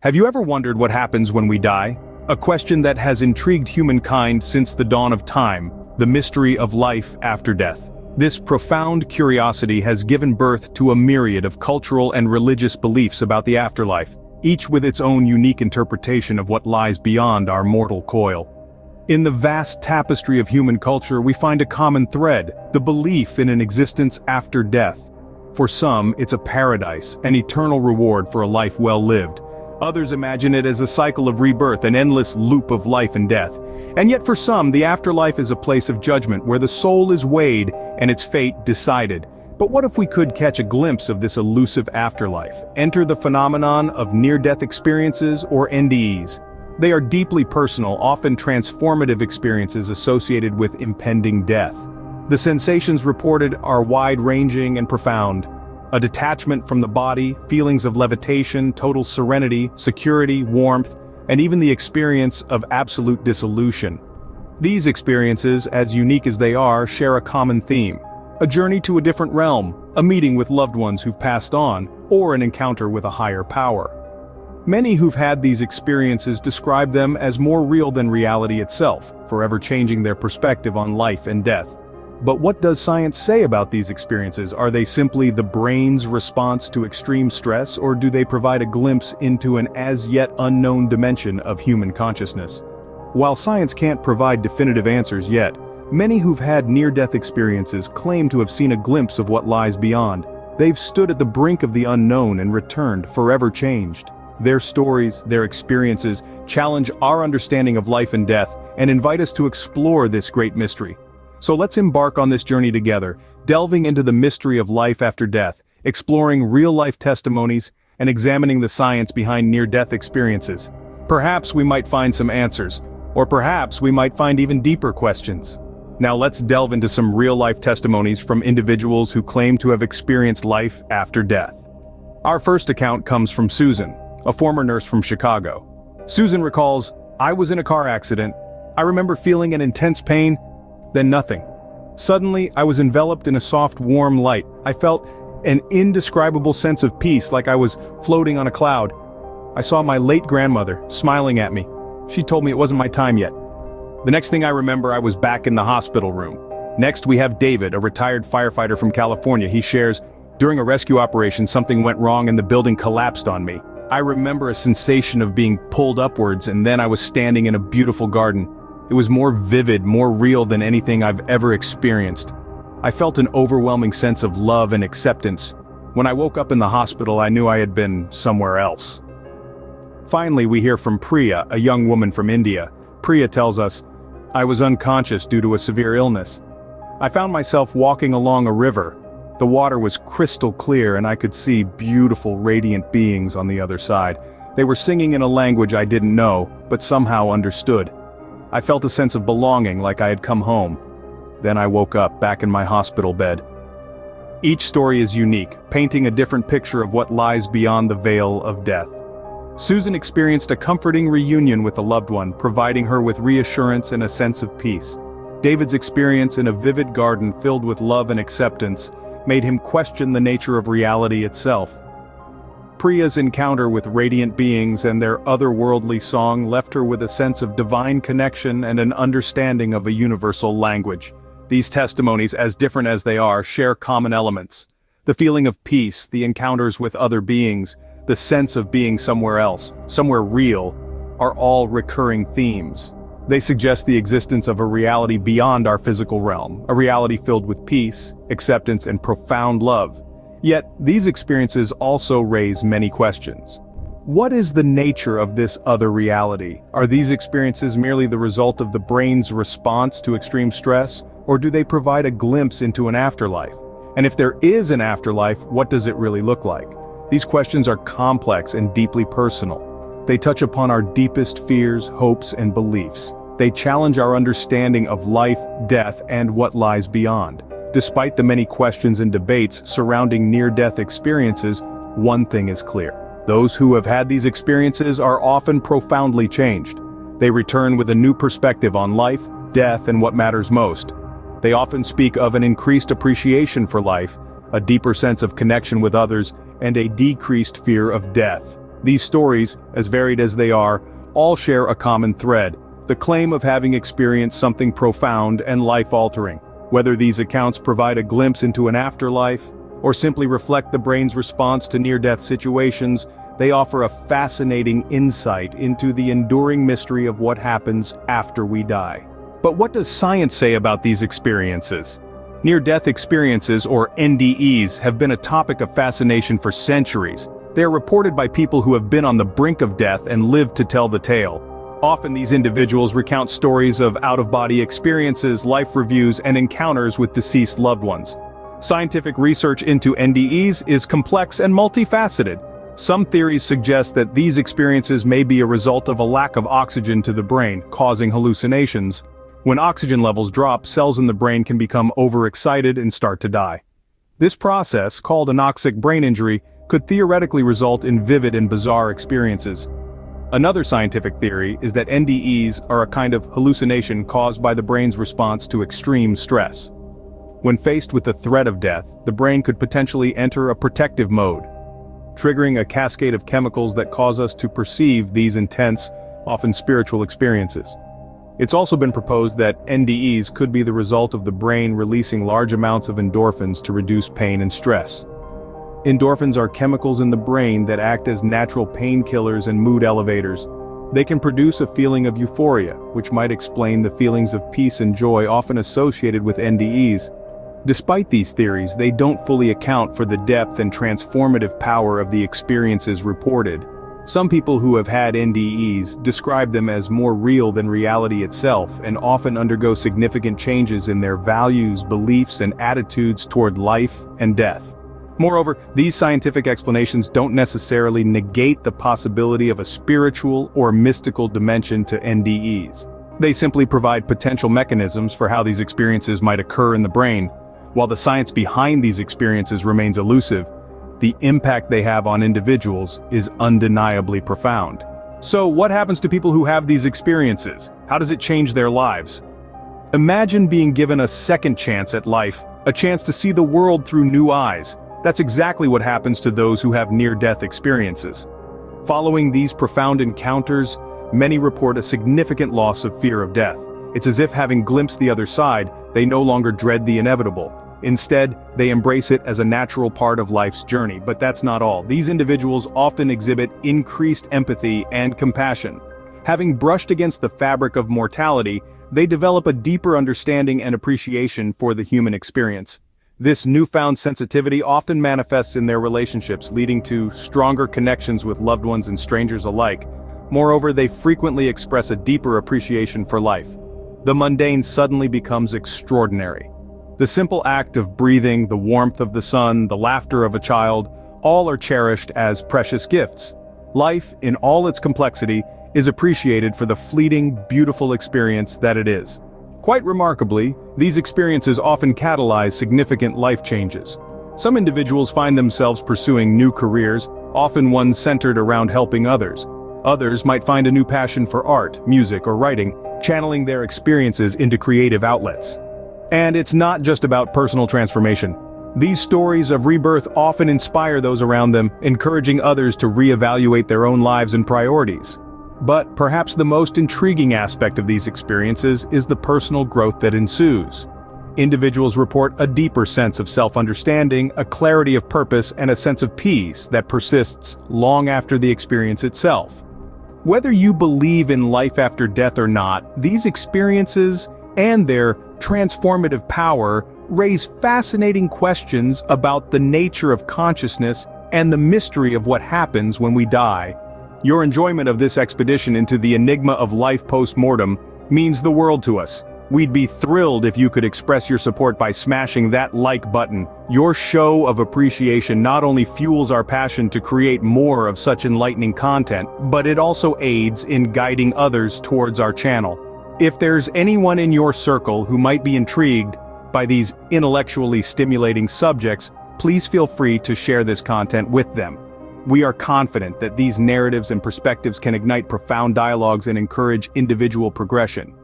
Have you ever wondered what happens when we die? A question that has intrigued humankind since the dawn of time, the mystery of life after death. This profound curiosity has given birth to a myriad of cultural and religious beliefs about the afterlife, each with its own unique interpretation of what lies beyond our mortal coil. In the vast tapestry of human culture, we find a common thread, the belief in an existence after death. For some, it's a paradise, an eternal reward for a life well lived. Others imagine it as a cycle of rebirth, an endless loop of life and death. And yet for some, the afterlife is a place of judgment where the soul is weighed and its fate decided. But what if we could catch a glimpse of this elusive afterlife? Enter the phenomenon of near-death experiences, or NDEs. They are deeply personal, often transformative experiences associated with impending death. The sensations reported are wide-ranging and profound. A detachment from the body, feelings of levitation, total serenity, security, warmth, and even the experience of absolute dissolution. These experiences, as unique as they are, share a common theme. A journey to a different realm, a meeting with loved ones who've passed on, or an encounter with a higher power. Many who've had these experiences describe them as more real than reality itself, forever changing their perspective on life and death. But what does science say about these experiences? Are they simply the brain's response to extreme stress, or do they provide a glimpse into an as-yet unknown dimension of human consciousness? While science can't provide definitive answers yet, many who've had near-death experiences claim to have seen a glimpse of what lies beyond. They've stood at the brink of the unknown and returned, forever changed. Their stories, their experiences, challenge our understanding of life and death, and invite us to explore this great mystery. So let's embark on this journey together, delving into the mystery of life after death, exploring real-life testimonies, and examining the science behind near-death experiences. Perhaps we might find some answers, or perhaps we might find even deeper questions. Now let's delve into some real-life testimonies from individuals who claim to have experienced life after death. Our first account comes from Susan, a former nurse from Chicago. Susan recalls, "I was in a car accident. I remember feeling an intense pain, then nothing. Suddenly, I was enveloped in a soft, warm light. I felt an indescribable sense of peace, like I was floating on a cloud. I saw my late grandmother smiling at me. She told me it wasn't my time yet." The next thing I remember, I was back in the hospital room. Next, we have David, a retired firefighter from California. He shares, "During a rescue operation, something went wrong and the building collapsed on me. I remember a sensation of being pulled upwards, and then I was standing in a beautiful garden. It was more vivid, more real than anything I've ever experienced. I felt an overwhelming sense of love and acceptance. When I woke up in the hospital, I knew I had been somewhere else." Finally, we hear from Priya, a young woman from India. Priya tells us, "I was unconscious due to a severe illness. I found myself walking along a river. The water was crystal clear and I could see beautiful, radiant beings on the other side. They were singing in a language I didn't know, but somehow understood. I felt a sense of belonging, like I had come home. Then I woke up back in my hospital bed." Each story is unique, painting a different picture of what lies beyond the veil of death. Susan experienced a comforting reunion with a loved one, providing her with reassurance and a sense of peace. David's experience in a vivid garden filled with love and acceptance made him question the nature of reality itself. Priya's encounter with radiant beings and their otherworldly song left her with a sense of divine connection and an understanding of a universal language. These testimonies, as different as they are, share common elements. The feeling of peace, the encounters with other beings, the sense of being somewhere else, somewhere real, are all recurring themes. They suggest the existence of a reality beyond our physical realm, a reality filled with peace, acceptance, and profound love. Yet, these experiences also raise many questions. What is the nature of this other reality? Are these experiences merely the result of the brain's response to extreme stress, or do they provide a glimpse into an afterlife? And if there is an afterlife, what does it really look like? These questions are complex and deeply personal. They touch upon our deepest fears, hopes, and beliefs. They challenge our understanding of life, death, and what lies beyond. Despite the many questions and debates surrounding near-death experiences, one thing is clear. Those who have had these experiences are often profoundly changed. They return with a new perspective on life, death, and what matters most. They often speak of an increased appreciation for life, a deeper sense of connection with others, and a decreased fear of death. These stories, as varied as they are, all share a common thread: the claim of having experienced something profound and life-altering. Whether these accounts provide a glimpse into an afterlife, or simply reflect the brain's response to near-death situations, they offer a fascinating insight into the enduring mystery of what happens after we die. But what does science say about these experiences? Near-death experiences, or NDEs, have been a topic of fascination for centuries. They are reported by people who have been on the brink of death and lived to tell the tale. Often these individuals recount stories of out-of-body experiences, life reviews, and encounters with deceased loved ones. Scientific research into NDEs is complex and multifaceted. Some theories suggest that these experiences may be a result of a lack of oxygen to the brain, causing hallucinations. When oxygen levels drop, cells in the brain can become overexcited and start to die. This process, called anoxic brain injury, could theoretically result in vivid and bizarre experiences. Another scientific theory is that NDEs are a kind of hallucination caused by the brain's response to extreme stress. When faced with the threat of death, the brain could potentially enter a protective mode, triggering a cascade of chemicals that cause us to perceive these intense, often spiritual experiences. It's also been proposed that NDEs could be the result of the brain releasing large amounts of endorphins to reduce pain and stress. Endorphins are chemicals in the brain that act as natural painkillers and mood elevators. They can produce a feeling of euphoria, which might explain the feelings of peace and joy often associated with NDEs. Despite these theories, they don't fully account for the depth and transformative power of the experiences reported. Some people who have had NDEs describe them as more real than reality itself and often undergo significant changes in their values, beliefs, and attitudes toward life and death. Moreover, these scientific explanations don't necessarily negate the possibility of a spiritual or mystical dimension to NDEs. They simply provide potential mechanisms for how these experiences might occur in the brain. While the science behind these experiences remains elusive, the impact they have on individuals is undeniably profound. So, what happens to people who have these experiences? How does it change their lives? Imagine being given a second chance at life, a chance to see the world through new eyes. That's exactly what happens to those who have near-death experiences. Following these profound encounters, many report a significant loss of fear of death. It's as if, having glimpsed the other side, they no longer dread the inevitable. Instead, they embrace it as a natural part of life's journey. But that's not all. These individuals often exhibit increased empathy and compassion. Having brushed against the fabric of mortality, they develop a deeper understanding and appreciation for the human experience. This newfound sensitivity often manifests in their relationships, leading to stronger connections with loved ones and strangers alike. Moreover, they frequently express a deeper appreciation for life. The mundane suddenly becomes extraordinary. The simple act of breathing, the warmth of the sun, the laughter of a child, all are cherished as precious gifts. Life, in all its complexity, is appreciated for the fleeting, beautiful experience that it is. Quite remarkably, these experiences often catalyze significant life changes. Some individuals find themselves pursuing new careers, often ones centered around helping others. Others might find a new passion for art, music, or writing, channeling their experiences into creative outlets. And it's not just about personal transformation. These stories of rebirth often inspire those around them, encouraging others to reevaluate their own lives and priorities. But perhaps the most intriguing aspect of these experiences is the personal growth that ensues. Individuals report a deeper sense of self-understanding, a clarity of purpose, and a sense of peace that persists long after the experience itself. Whether you believe in life after death or not, these experiences and their transformative power raise fascinating questions about the nature of consciousness and the mystery of what happens when we die. Your enjoyment of this expedition into the enigma of life post-mortem means the world to us. We'd be thrilled if you could express your support by smashing that like button. Your show of appreciation not only fuels our passion to create more of such enlightening content, but it also aids in guiding others towards our channel. If there's anyone in your circle who might be intrigued by these intellectually stimulating subjects, please feel free to share this content with them. We are confident that these narratives and perspectives can ignite profound dialogues and encourage individual progression.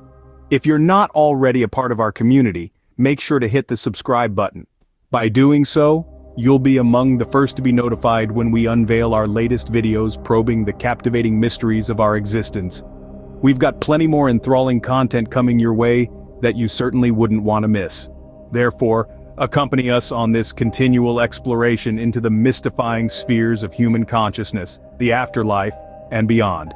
If you're not already a part of our community, make sure to hit the subscribe button. By doing so, You'll be among the first to be notified when we unveil our latest videos probing the captivating mysteries of our existence. We've got plenty more enthralling content coming your way that you certainly wouldn't want to miss. Therefore, accompany us on this continual exploration into the mystifying spheres of human consciousness, the afterlife, and beyond.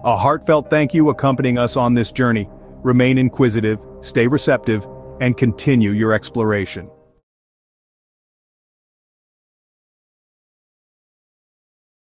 A heartfelt thank you accompanying us on this journey. Remain inquisitive, stay receptive, and continue your exploration.